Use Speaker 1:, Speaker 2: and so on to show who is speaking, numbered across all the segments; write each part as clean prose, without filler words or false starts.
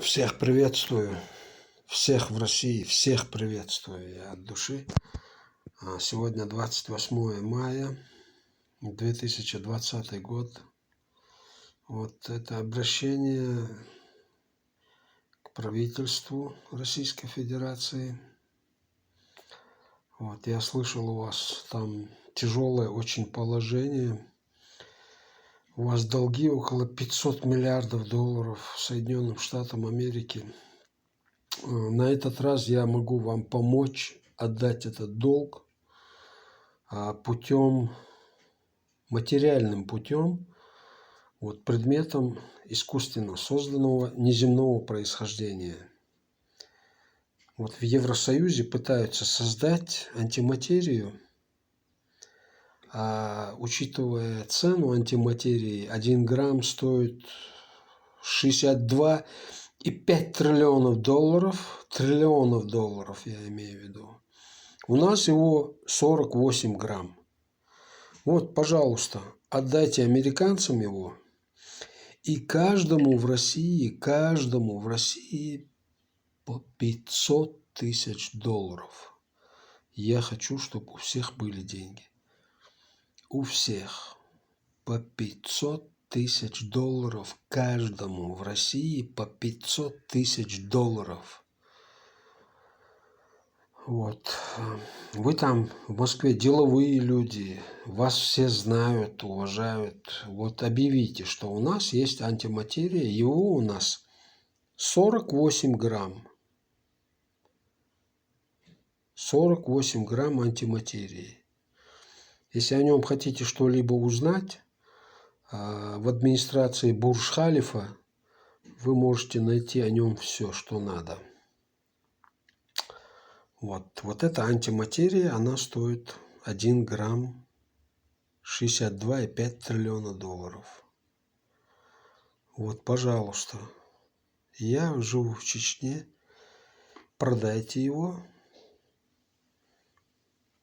Speaker 1: Всех приветствую, всех в России, всех приветствую я от души. Сегодня 28 мая 2020 год. Вот это обращение к правительству Российской Федерации. Вот я слышал, у вас там тяжелое очень положение. У вас долги около 500 миллиардов долларов Соединенным Штатам Америки. На этот раз я могу вам помочь отдать этот долг материальным путем, вот предметом искусственно созданного неземного происхождения. Вот в Евросоюзе пытаются создать антиматерию, а учитывая цену антиматерии, 1 грамм стоит 62,5 триллионов долларов, я имею в виду. У нас его 48 грамм. Вот, пожалуйста, отдайте американцам его, и каждому в России по 500 тысяч долларов. Я хочу, чтобы у всех были деньги. У всех по 500 тысяч долларов, каждому в России по 500 тысяч долларов. Вот. Вы там в Москве деловые люди, вас все знают, уважают. Вот объявите, что у нас есть антиматерия, его у нас 48 грамм. 48 грамм антиматерии. Если о нем хотите что-либо узнать, в администрации Бурдж-Халифа вы можете найти о нем все, что надо. Вот эта антиматерия, она стоит 1 грамм 62,5 триллиона долларов. Вот, пожалуйста. Я живу в Чечне. Продайте его.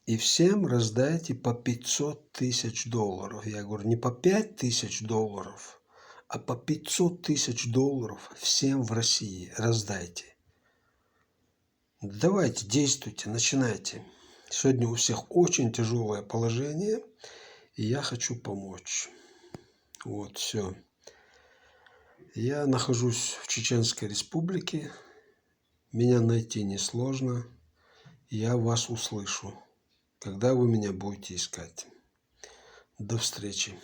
Speaker 1: И всем раздайте по 500 тысяч долларов. Я говорю, не по 5 тысяч долларов, а по 500 тысяч долларов всем в России раздайте. Давайте, действуйте, начинайте. Сегодня у всех очень тяжелое положение, и я хочу помочь. Вот, все. Я нахожусь в Чеченской Республике. Меня найти несложно. Я вас услышу, когда вы меня будете искать. До встречи.